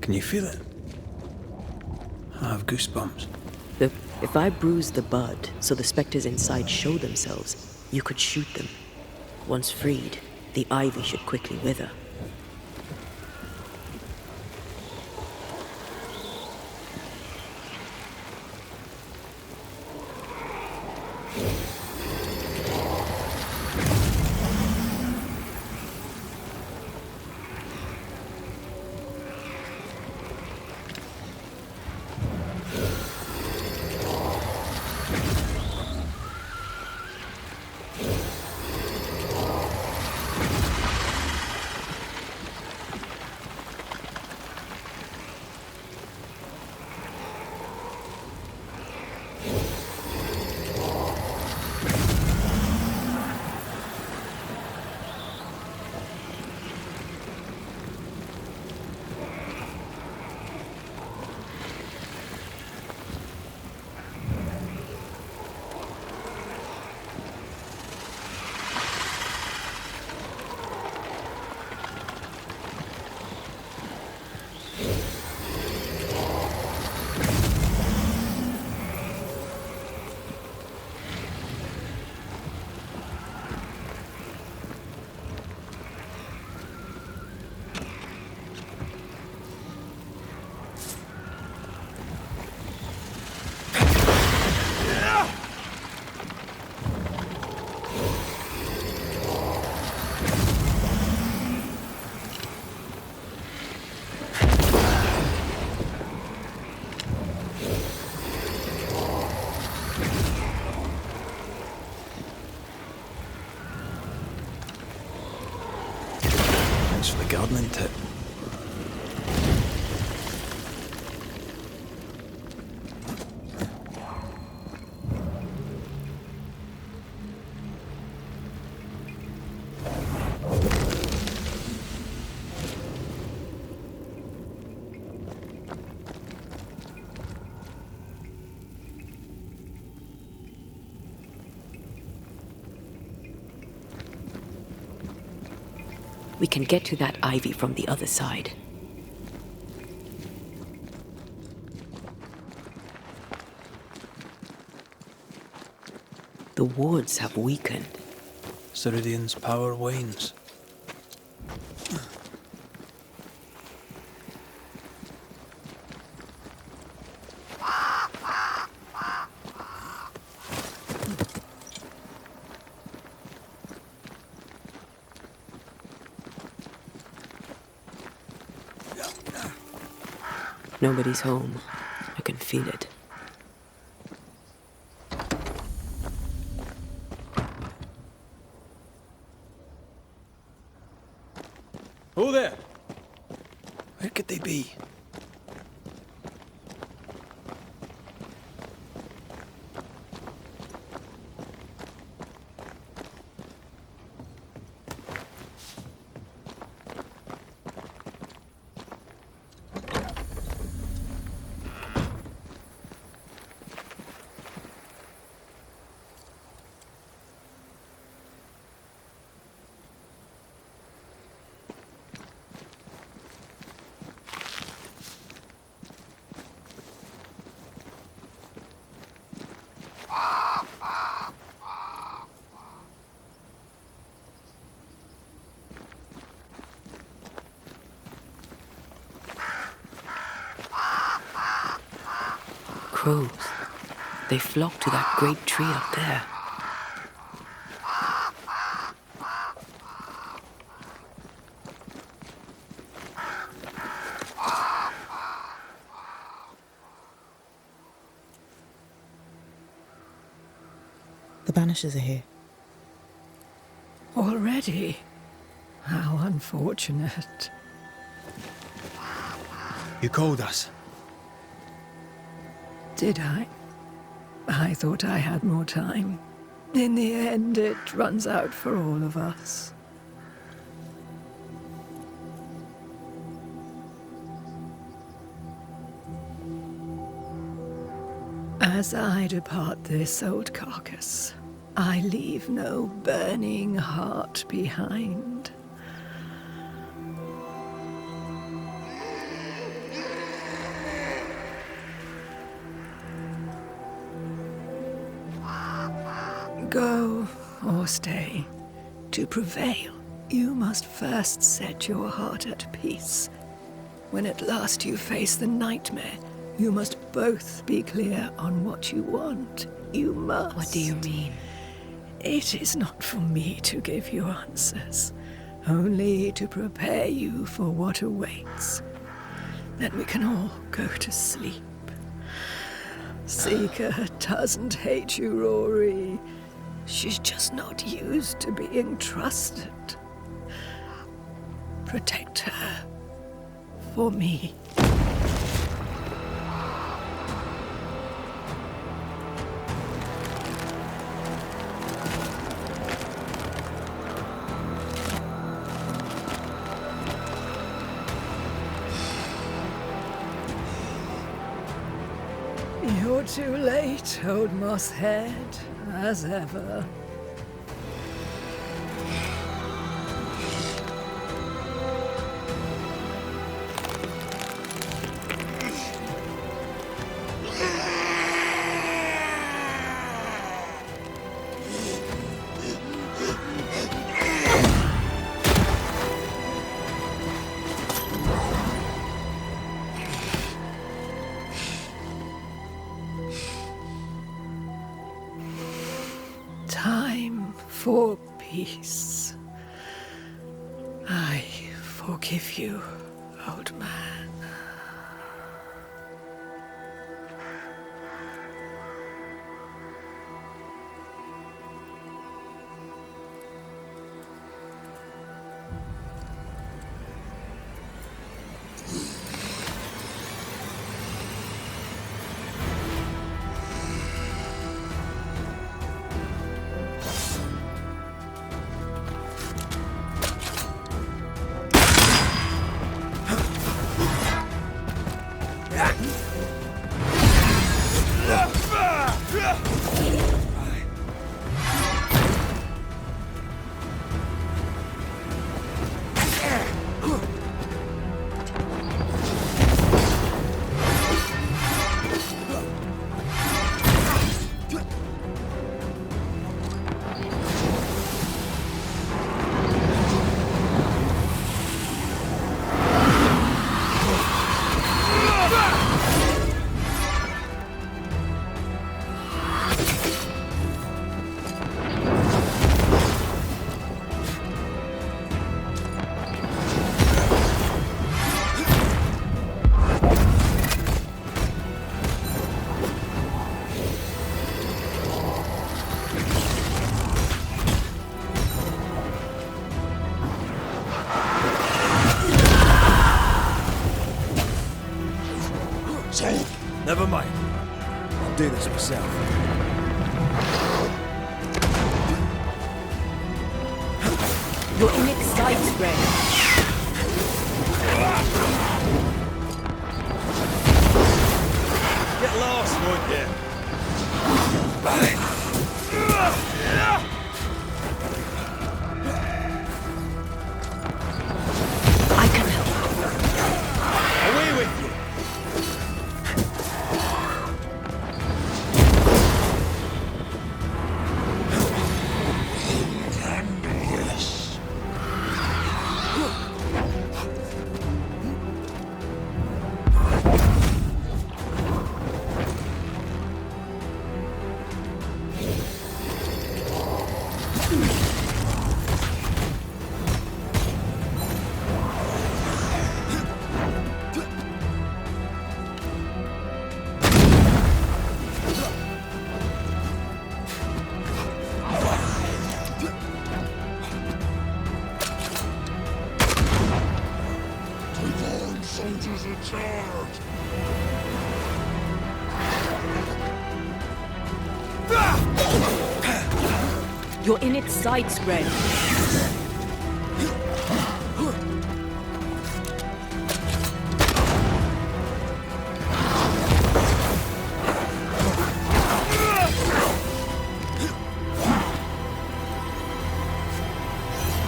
Can you feel it? I have goosebumps. Look, if I bruise the bud so the specters inside show themselves, you could shoot them. Once freed, the ivy should quickly wither. Thanks for the gardening tip. We can get to that ivy from the other side. The wards have weakened. Ceridian's power wanes. Nobody's home. I can feel it. Who there? Where could they be? Crows. They flock to that great tree up there. The Banishers are here. Already? How unfortunate. You called us. Did I? I thought I had more time. In the end, it runs out for all of us. As I depart this old carcass, I leave no burning heart behind. stay. To prevail, you must first set your heart at peace. When at last you face the nightmare, you must both be clear on what you want. You must. What do you mean? It is not for me to give you answers, only to prepare you for what awaits. Then we can all go to sleep. Seeker doesn't hate you, Rory. She's just not used to being trusted. Protect her. For me. You're too late, old Mushedd, as ever. Time for peace. I forgive you, old man. Never mind. I'll do this myself. You're in its sights, Red. Get lost, won't you? Bye. I can help. Away with you! You're in its sights, Red.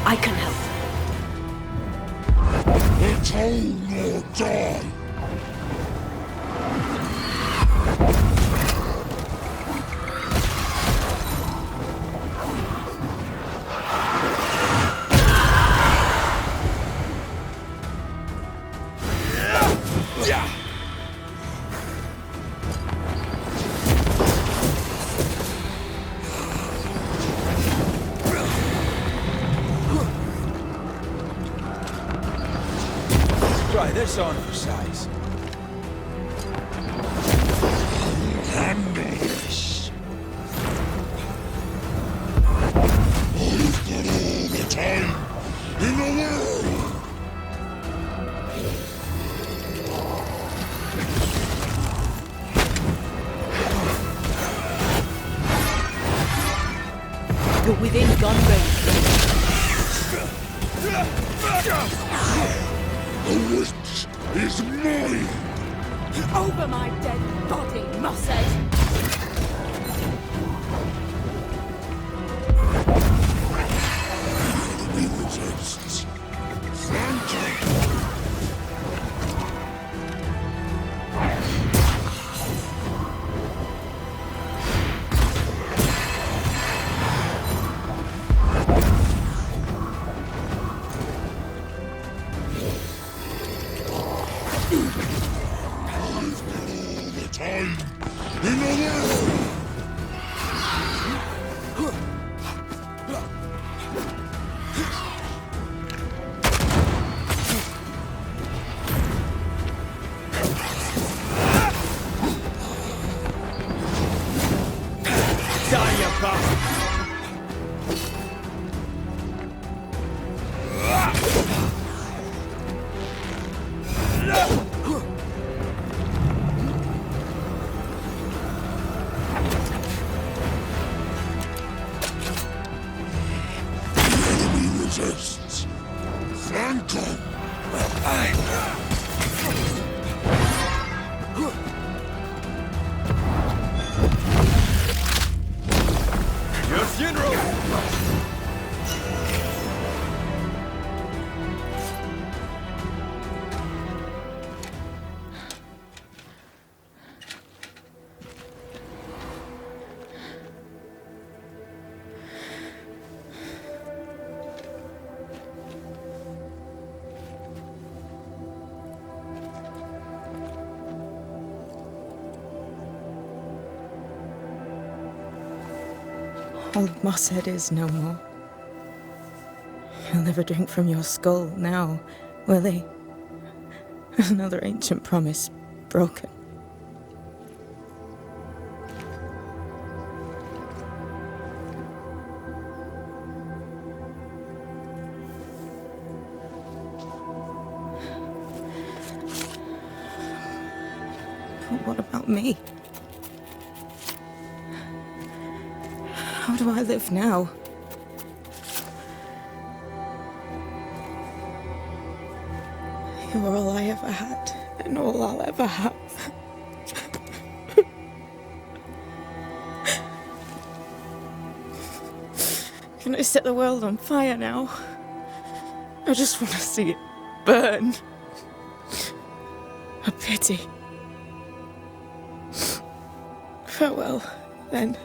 I can help. Atone or die! try this on for size. Handle this. I've got all the time in the world. You're within gun range. The witch is mine. Over my dead body, Mushedd! Enemy resists. Phantom. Time in the world! Die, you bastard! Resists. Phantom. Your funeral! Old Mushedd is no more. He'll never drink from your skull now, will he? Another ancient promise broken. But what about me? How do I live now? You're all I ever had, and all I'll ever have. Can I set the world on fire now? I just want to see it burn. A pity. Farewell, then.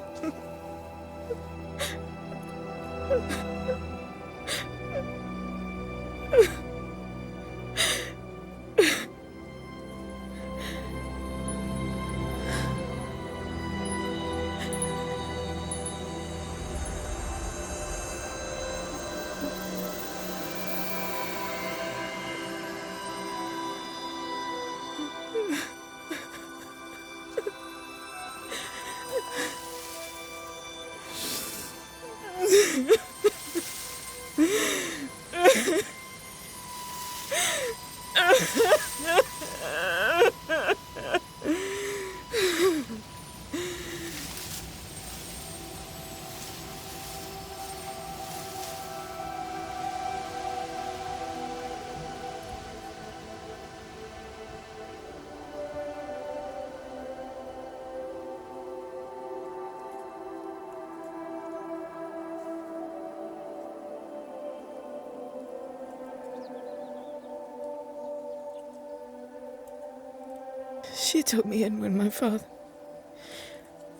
She took me in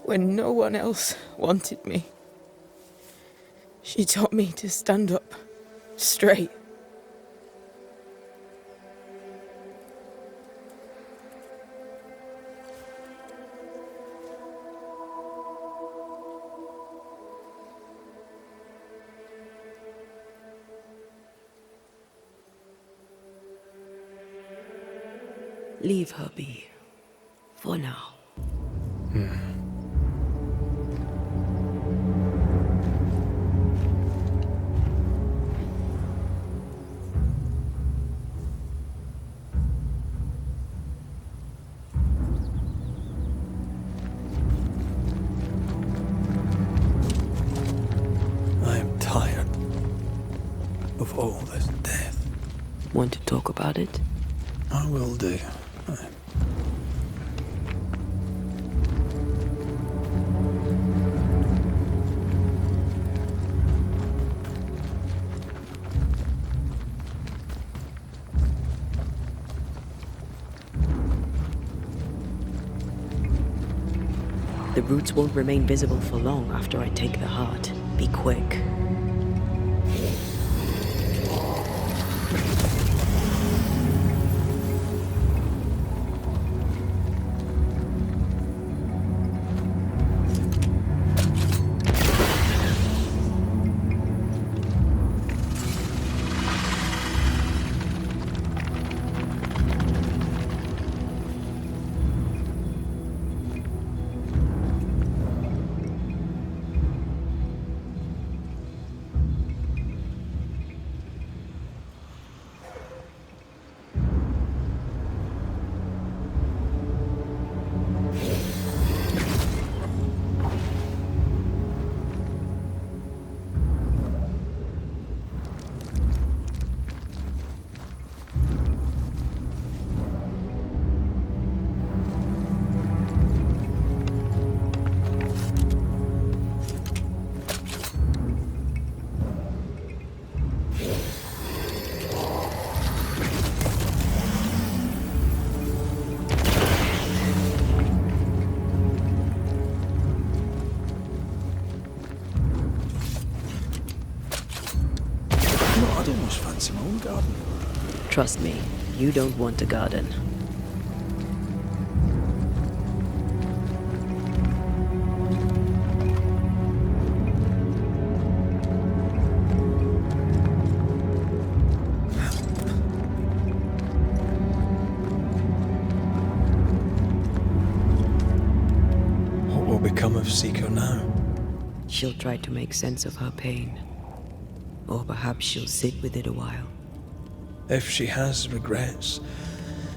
when no one else wanted me. She taught me to stand up straight. Leave her be. For now. I am tired of all this death. Want to talk about it? I will do. The roots won't remain visible for long after I take the heart. Be quick. I'd almost fancy my own garden. Trust me, you don't want a garden. What will become of Seeker now? She'll try to make sense of her pain. Or perhaps she'll sit with it a while. If she has regrets,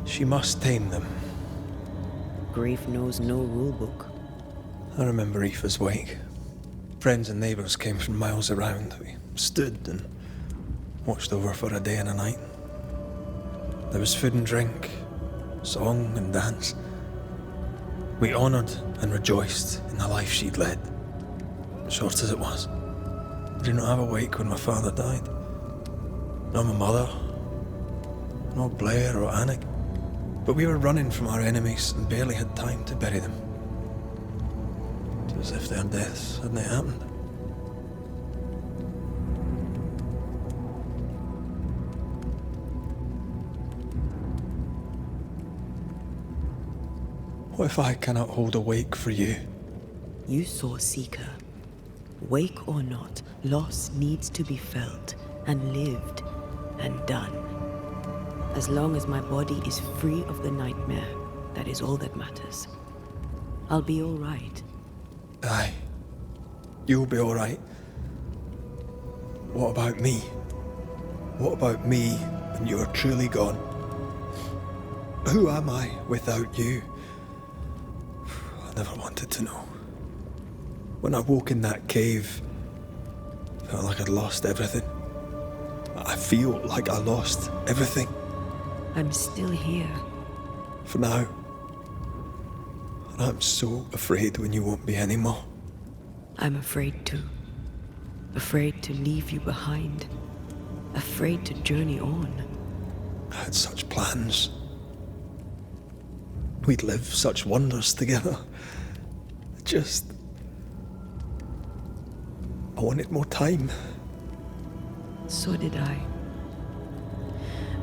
she must tame them. Grief knows no rulebook. I remember Aoife's wake. Friends and neighbours came from miles around. We stood and watched over for a day and a night. There was food and drink, song and dance. We honoured and rejoiced in the life she'd led, short as it was. I did not have a wake when my father died. Nor my mother, nor Blair or Anik. But we were running from our enemies and barely had time to bury them. It was as if their deaths hadn't happened. What if I cannot hold a wake for you? You saw Seeker. Wake or not, loss needs to be felt and lived and done. As long as my body is free of the nightmare, that is all that matters. I'll be all right. Aye. You'll be all right. What about me? What about me when you are truly gone? Who am I without you? I never wanted to know. When I woke in that cave, I felt like I'd lost everything. I feel like I lost everything. I'm still here. For now. And I'm so afraid when you won't be anymore. I'm afraid too. Afraid to leave you behind. Afraid to journey on. I had such plans. We'd live such wonders together. I wanted more time. So did I.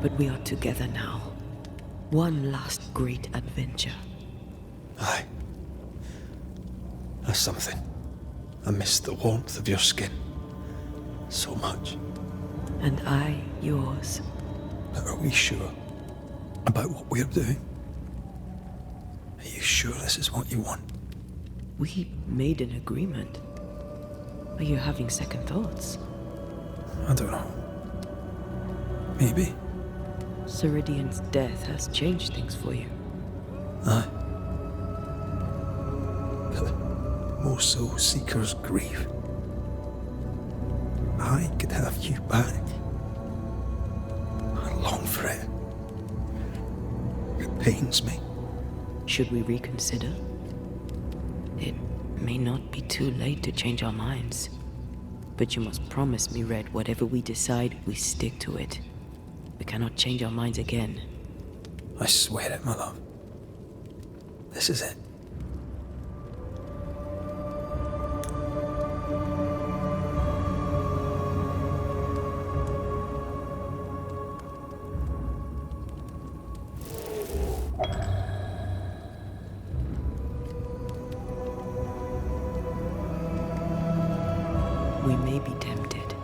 But we are together now. One last great adventure. Aye. That's something. I miss the warmth of your skin. So much. And I yours. But are we sure about what we're doing? Are you sure this is what you want? We made an agreement. Are you having second thoughts? I don't know. Maybe. Ceridian's death has changed things for you. Aye. More so Seeker's grief. I could have you back. I long for it. It pains me. Should we reconsider? It may not be too late to change our minds. But you must promise me, Red, whatever we decide, we stick to it. We cannot change our minds again. I swear it, my love. This is it. We may be tempted.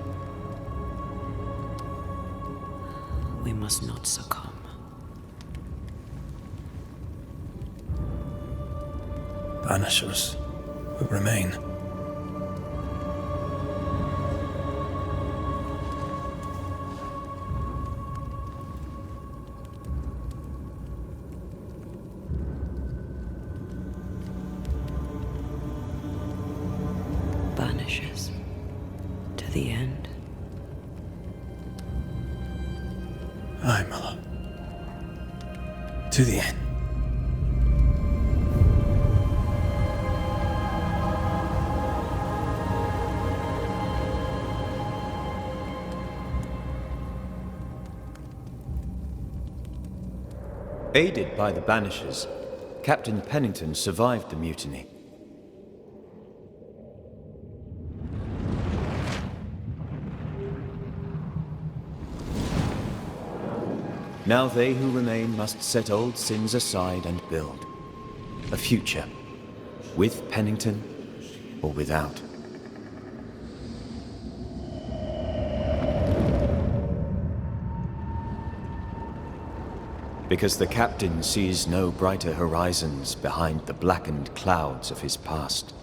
We must not succumb. Banishers will remain. Banishers. To the end. Aye, my love. To the end. Aided by the Banishers, Captain Pennington survived the mutiny. Now they who remain must set old sins aside and build a future, with Pennington or without. Because the captain sees no brighter horizons behind the blackened clouds of his past.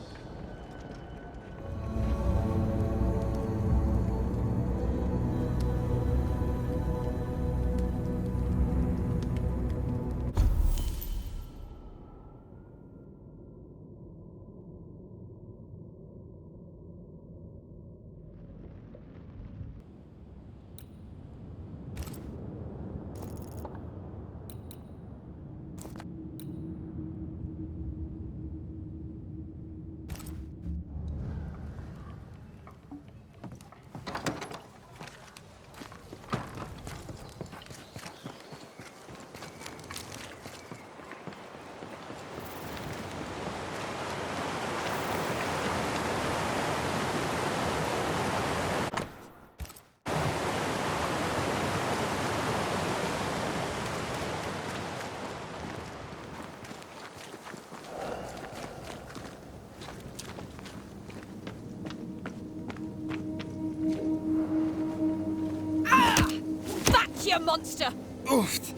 You monster! Oof!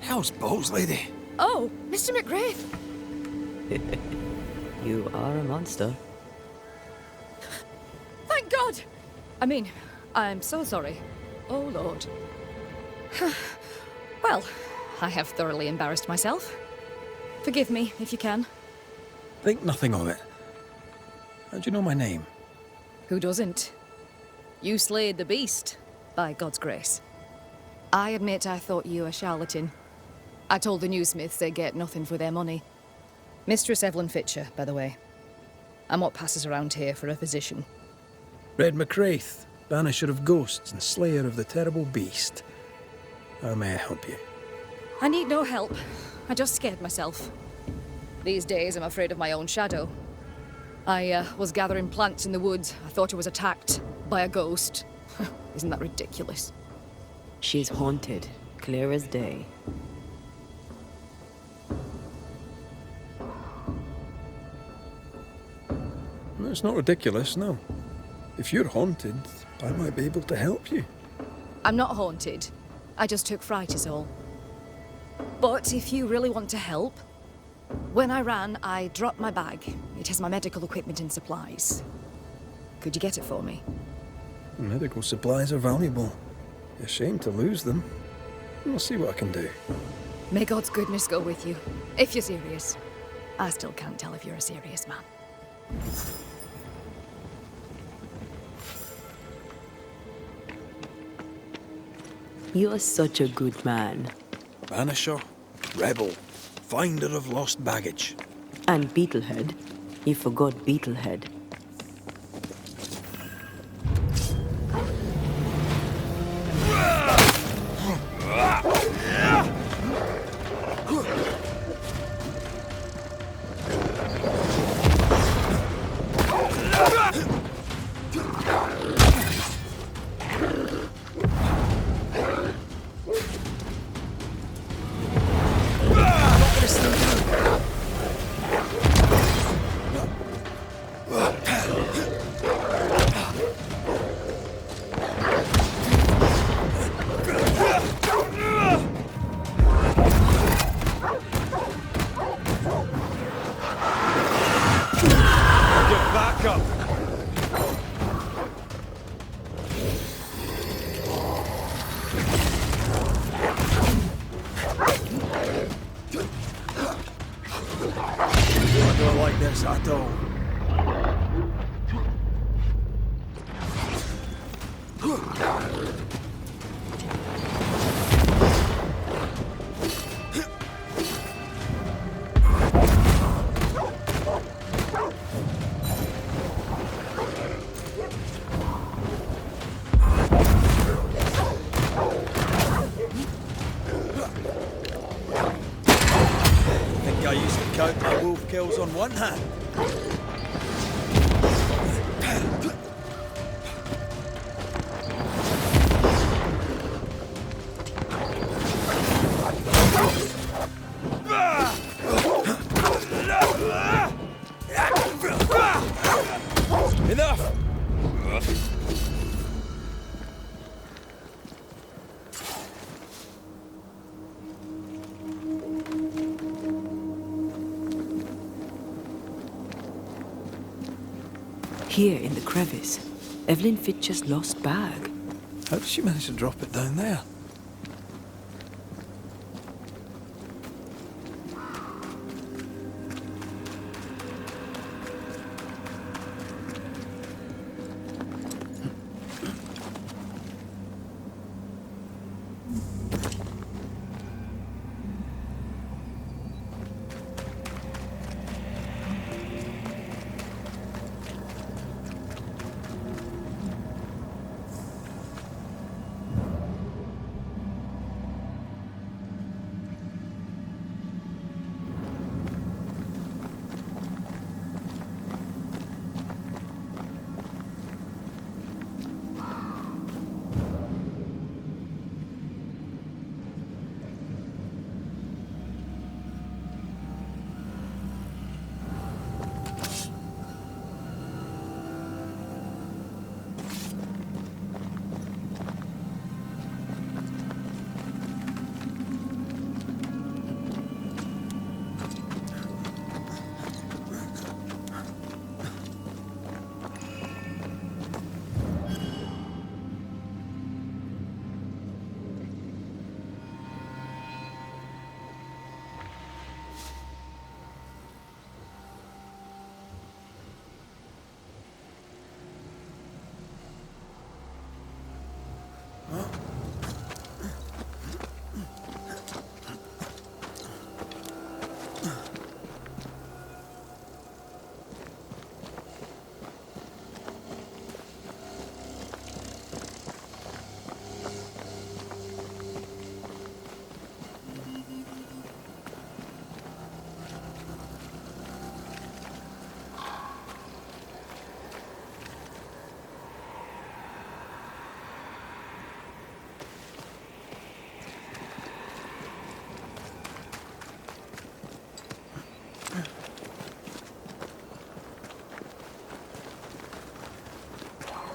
How's balls, lady? Oh, Mr. McGrath! You are a monster. Thank God! I mean, I'm so sorry. Oh, Lord. Well, I have thoroughly embarrassed myself. Forgive me, if you can. Think nothing of it. How do you know my name? Who doesn't? You slayed the beast, by God's grace. I admit I thought you a charlatan. I told the newsmiths they get nothing for their money. Mistress Evelyn Fitcher, by the way. I'm what passes around here for a physician. Red McCraith, banisher of ghosts and slayer of the terrible beast. How may I help you? I need no help. I just scared myself. These days I'm afraid of my own shadow. I was gathering plants in the woods. I thought I was attacked by a ghost. Isn't that ridiculous? She's haunted, clear as day. No, it's not ridiculous, no. If you're haunted, I might be able to help you. I'm not haunted. I just took fright is all. But if you really want to help, When I ran, I dropped my bag. It has my medical equipment and supplies. Could you get it for me? Medical supplies are valuable. A shame to lose them. I'll see what I can do. May God's goodness go with you, if you're serious. I still can't tell if you're a serious man. You're such a good man. Banisher, rebel, finder of lost baggage. And Beetlehead. You forgot Beetlehead. Kills on one hand. Enough! Here in the crevice, Evelynne Fitcher's lost bag. How did she manage to drop it down there?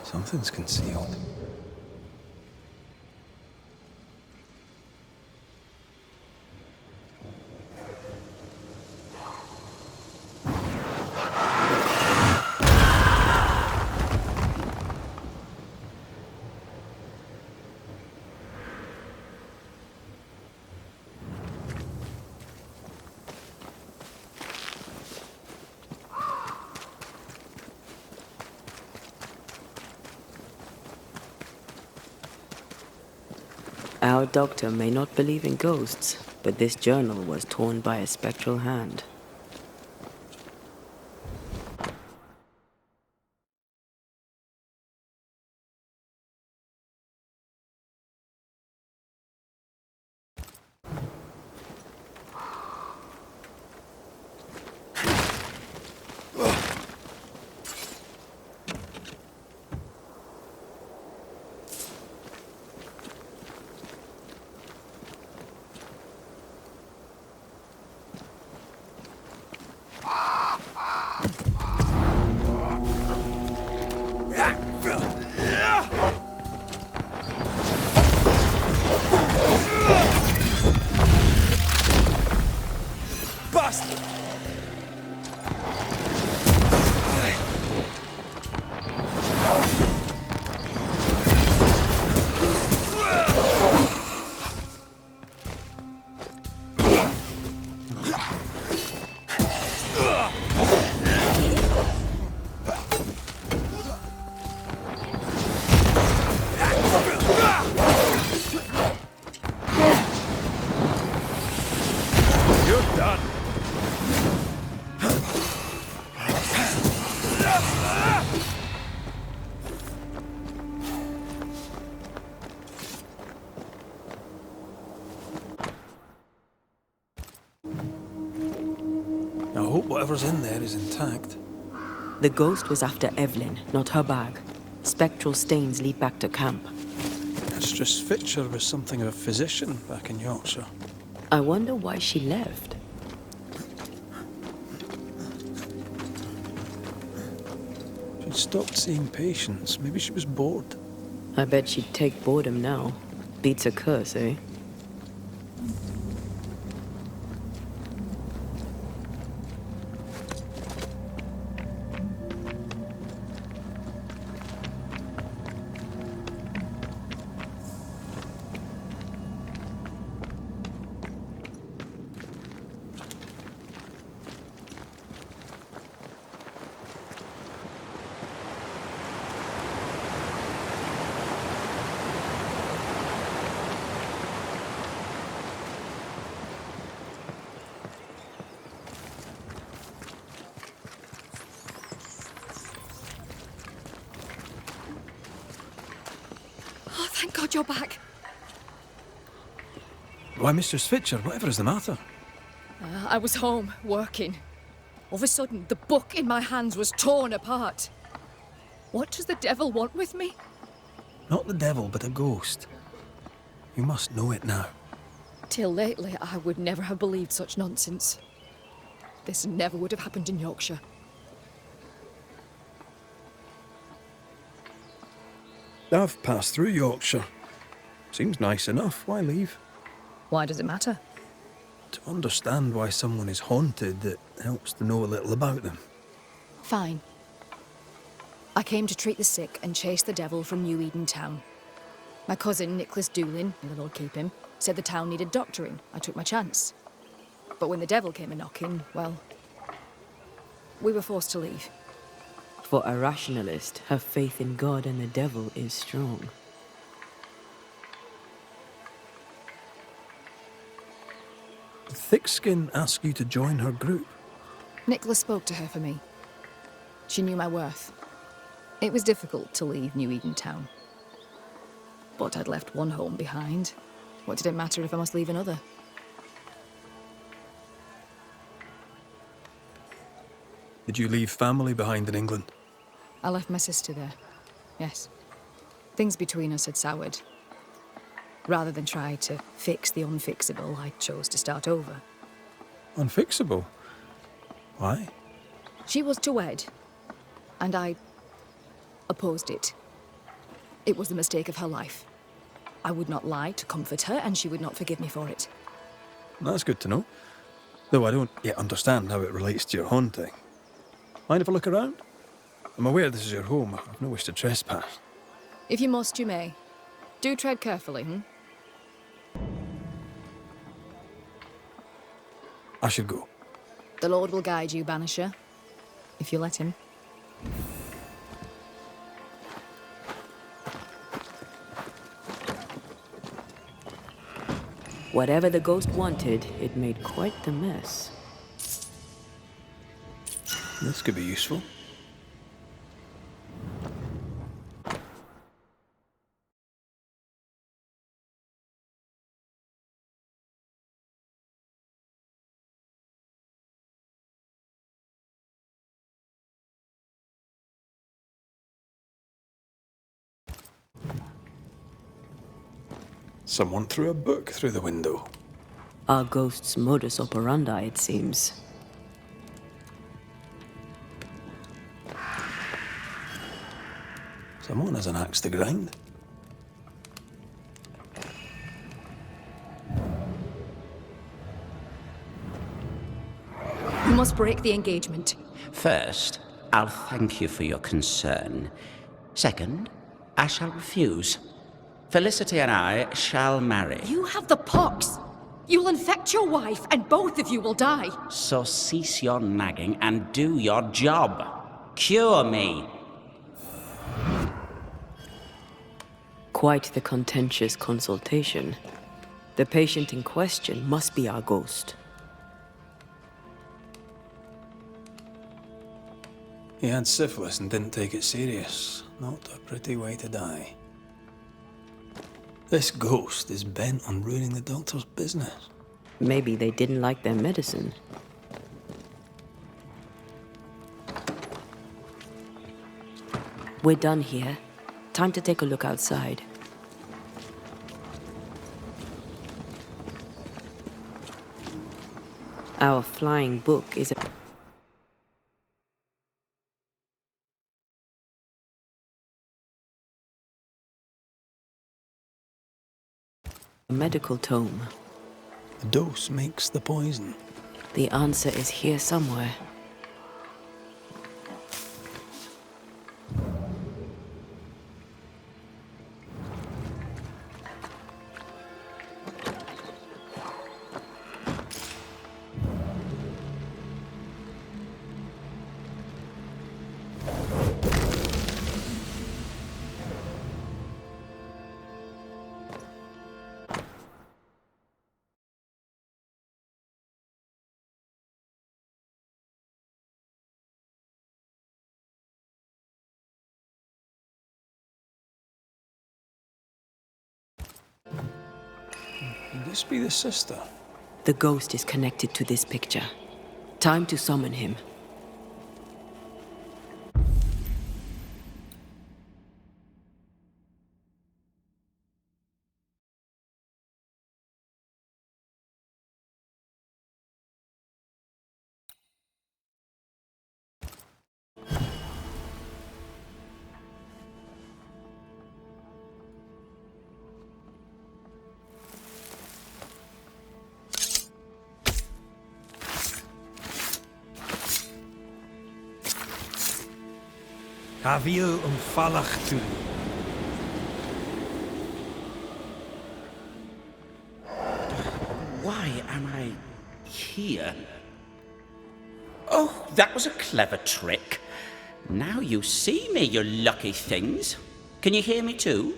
Something's concealed. Our doctor may not believe in ghosts, but this journal was torn by a spectral hand. I hope whatever's in there is intact. The ghost was after Evelynne, not her bag. Spectral stains lead back to camp. Mistress Fitcher was something of a physician back in Yorkshire. I wonder why she left. She'd stopped seeing patients. Maybe she was bored. I bet she'd take boredom now. Beats a curse, eh? Oh, thank God you're back. Why, Mistress Fitcher, whatever is the matter? I was home, working. All of a sudden, the book in my hands was torn apart. What does the devil want with me? Not the devil, but a ghost. You must know it now. Till lately, I would never have believed such nonsense. This never would have happened in Yorkshire. I've passed through Yorkshire. Seems nice enough. Why leave? Why does it matter? To understand why someone is haunted, it helps to know a little about them. Fine. I came to treat the sick and chase the devil from New Eden town. My cousin, Nicholas Doolin, may the Lord keep him, said the town needed doctoring. I took my chance. But when the devil came a-knocking, well, we were forced to leave. For a rationalist, her faith in God and the devil is strong. Did Thickskin ask you to join her group? Nicholas spoke to her for me. She knew my worth. It was difficult to leave New Eden town. But I'd left one home behind. What did it matter if I must leave another? Did you leave family behind in England? I left my sister there. Yes. Things between us had soured. Rather than try to fix the unfixable, I chose to start over. Unfixable? Why? She was to wed, and I opposed it. It was the mistake of her life. I would not lie to comfort her, and she would not forgive me for it. That's good to know. Though I don't yet understand how it relates to your haunting. Mind if I look around? I'm aware this is your home. I've no wish to trespass. If you must, you may. Do tread carefully, I should go. The Lord will guide you, Banisher, if you let him. Whatever the ghost wanted, it made quite the mess. This could be useful. Someone threw a book through the window. Our ghost's modus operandi, it seems. Someone has an axe to grind. You must break the engagement. First, I'll thank you for your concern. Second, I shall refuse. Felicity and I shall marry. You have the pox. You'll infect your wife, and both of you will die. So cease your nagging and do your job. Cure me. Quite the contentious consultation. The patient in question must be our ghost. He had syphilis and didn't take it serious. Not a pretty way to die. This ghost is bent on ruining the doctor's business. Maybe they didn't like their medicine. We're done here. Time to take a look outside. Our flying book is a medical tome. The dose makes the poison. The answer is here somewhere. Could this be the sister? The ghost is connected to this picture. Time to summon him. Havio umfalachtu. Why am I here? Oh, that was a clever trick. Now you see me, you lucky things. Can you hear me too?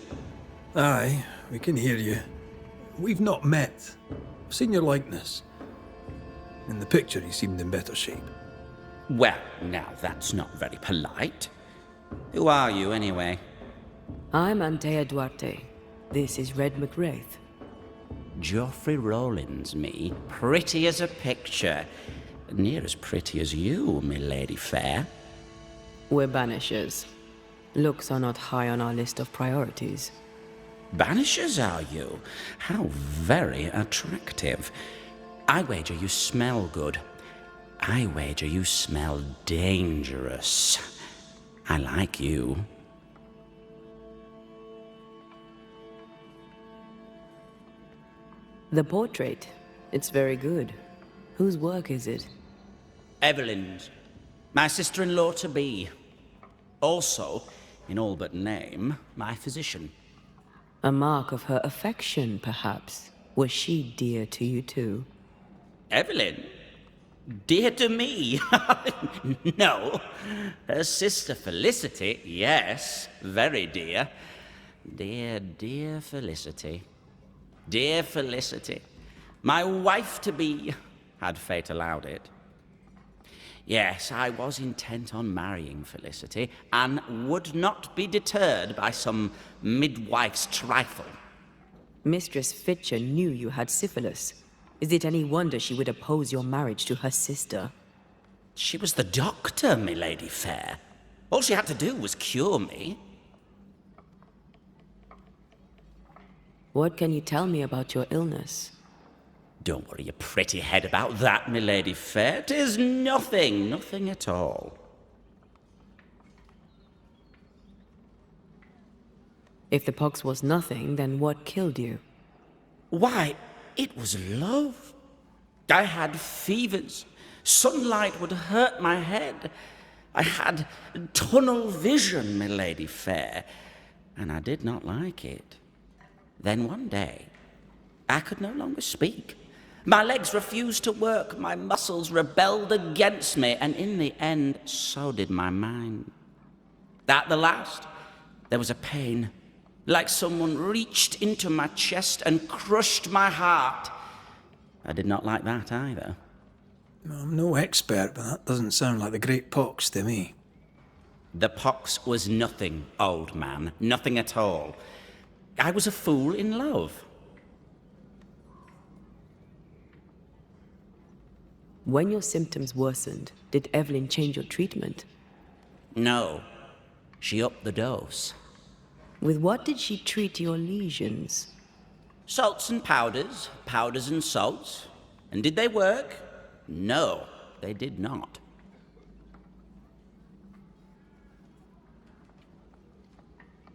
Aye, we can hear you. We've not met. I've seen your likeness. In the picture, you seemed in better shape. Well, now that's not very polite. Who are you, anyway? I'm Antea Duarte. This is Red McWraith. Geoffrey Rawlings, me. Pretty as a picture. Near as pretty as you, me lady fair. We're Banishers. Looks are not high on our list of priorities. Banishers, are you? How very attractive. I wager you smell good. I wager you smell dangerous. I like you. The portrait. It's very good. Whose work is it? Evelynne's. My sister-in-law-to-be. Also, in all but name, my physician. A mark of her affection, perhaps. Was she dear to you too? Evelynne? Dear to me? No. Her sister Felicity, yes, very dear. Dear, dear Felicity. Dear Felicity. My wife-to-be, had fate allowed it. Yes, I was intent on marrying Felicity, and would not be deterred by some midwife's trifle. Mistress Fitcher knew you had syphilis. Is it any wonder she would oppose your marriage to her sister? She was the doctor, milady fair. All she had to do was cure me. What can you tell me about your illness? Don't worry your pretty head about that, milady fair. 'Tis nothing, nothing at all. If the pox was nothing, then what killed you? Why, it was love. I had fevers. Sunlight would hurt my head. I had tunnel vision, milady fair, and I did not like it. Then one day, I could no longer speak. My legs refused to work, my muscles rebelled against me, and in the end, so did my mind. At the last, there was a pain, like someone reached into my chest and crushed my heart. I did not like that either. I'm no expert, but that doesn't sound like the Great Pox to me. The pox was nothing, old man, nothing at all. I was a fool in love. When your symptoms worsened, did Evelyn change your treatment? No, she upped the dose. With what did she treat your lesions? Salts and powders, powders and salts. And did they work? No, they did not.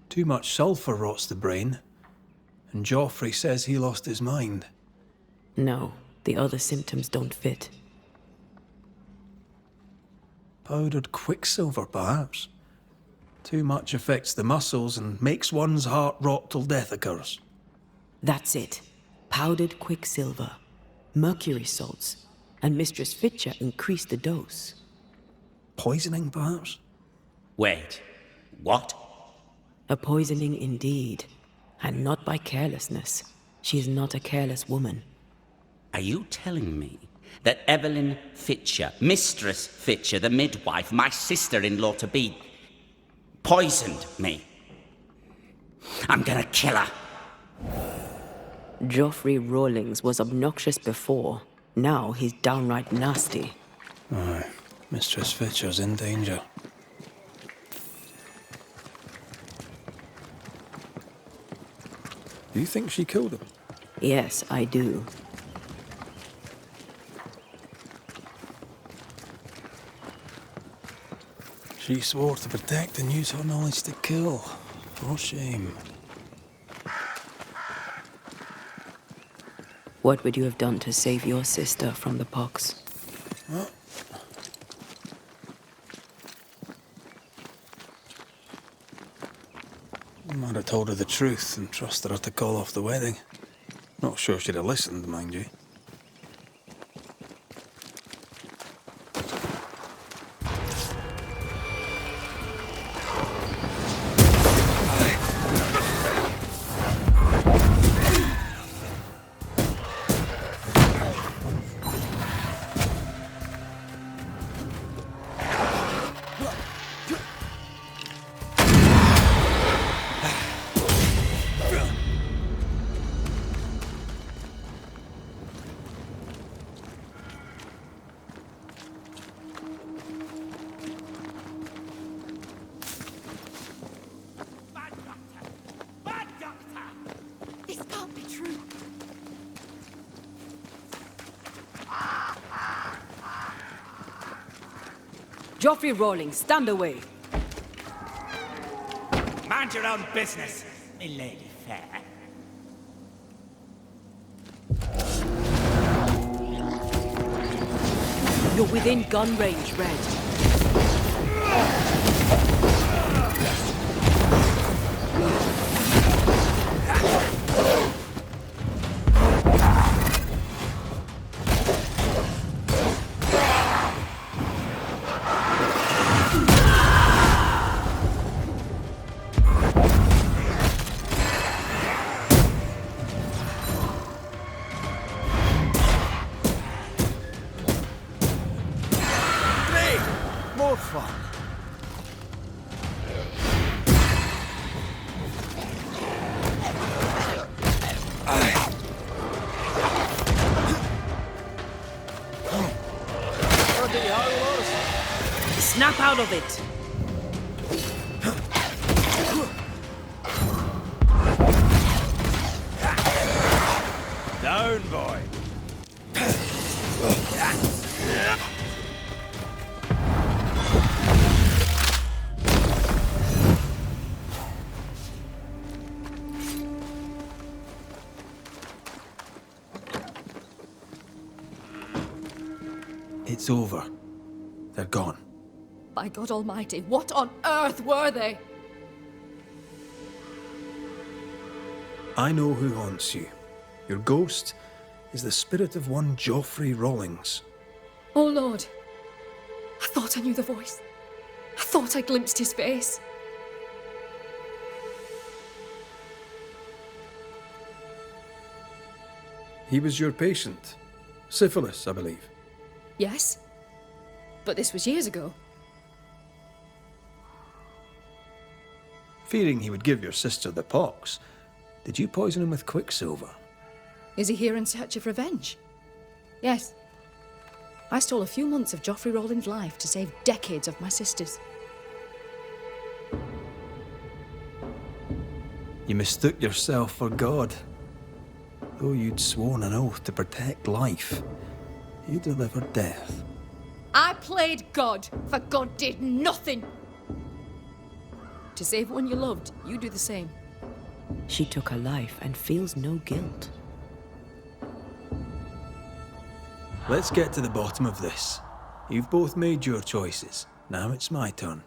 Too much sulphur rots the brain, and Geoffrey says he lost his mind. No, the other symptoms don't fit. Powdered quicksilver, perhaps. Too much affects the muscles and makes one's heart rot till death occurs. That's it. Powdered quicksilver, mercury salts, and Mistress Fitcher increased the dose. Poisoning, perhaps? Wait, what? A poisoning indeed, and not by carelessness. She is not a careless woman. Are you telling me that Evelynne Fitcher, Mistress Fitcher, the midwife, my sister-in-law to be, poisoned me? I'm gonna kill her. Geoffrey Rawlings was obnoxious before. Now he's downright nasty. Aye, Mistress Fitcher's in danger. Do you think she killed him? Yes, I do. She swore to protect and use her knowledge to kill. For shame. What would you have done to save your sister from the pox? Well, I might have told her the truth and trusted her to call off the wedding. Not sure she'd have listened, mind you. Geoffrey Rawlings, stand away! Mind your own business, milady fair. You're within gun range, Red. fun. Snap out of it! Down, boy. It's over. They're gone. By God Almighty, what on earth were they? I know who haunts you. Your ghost is the spirit of one Geoffrey Rawlings. Oh Lord. I thought I knew the voice. I thought I glimpsed his face. He was your patient. Syphilis, I believe. Yes. But this was years ago. Fearing he would give your sister the pox, did you poison him with quicksilver? Is he here in search of revenge? Yes. I stole a few months of Geoffrey Rowlings' life to save decades of my sister's. You mistook yourself for God. Though you'd sworn an oath to protect life, you delivered death. I played God, for God did nothing. To save one you loved, you do the same. She took her life and feels no guilt. Let's get to the bottom of this. You've both made your choices. Now it's my turn.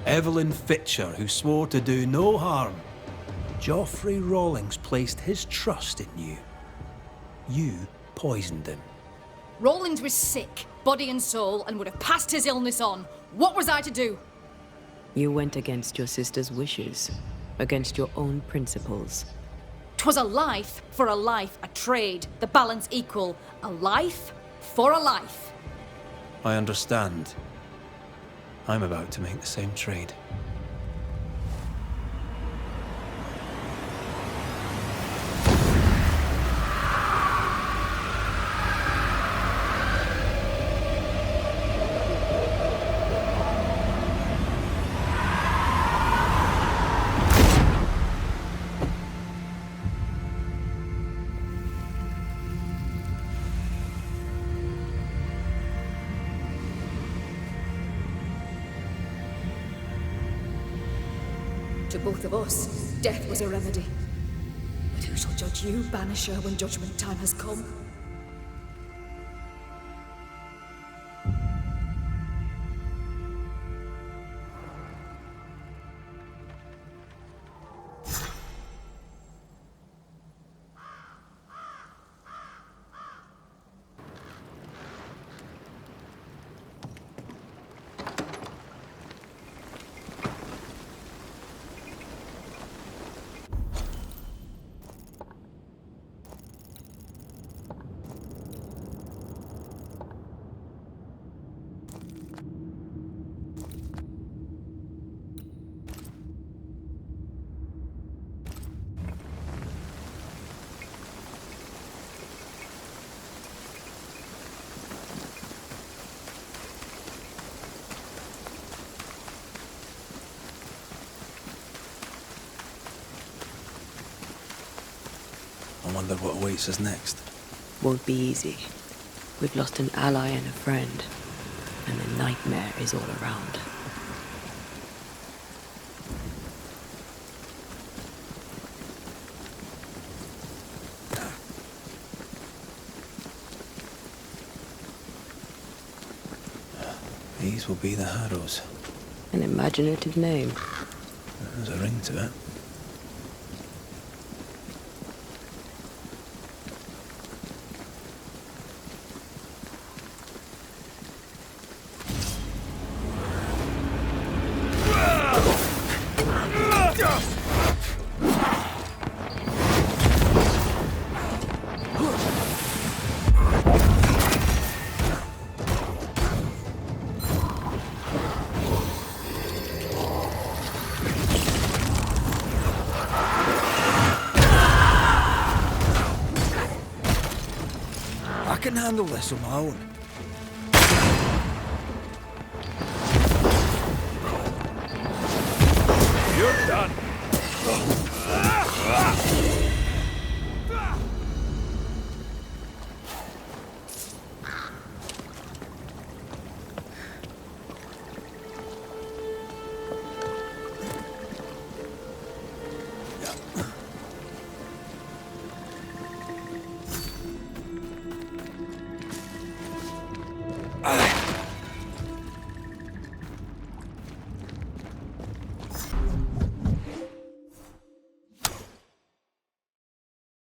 Evelynne Fitcher, who swore to do no harm. Geoffrey Rawlings placed his trust in you. You poisoned him. Rawlings was sick, body and soul, and would have passed his illness on. What was I to do? You went against your sister's wishes, against your own principles. 'Twas a life for a life, a trade, the balance equal. A life for a life. I understand. I'm about to make the same trade. To both of us, death was a remedy. But who shall judge you, Banisher, when judgment time has come? I wonder what awaits us next. Won't be easy. We've lost an ally and a friend, and the nightmare is all around. These will be the Harrows. An imaginative name. There's a ring to it. can handle this on my own. You're done.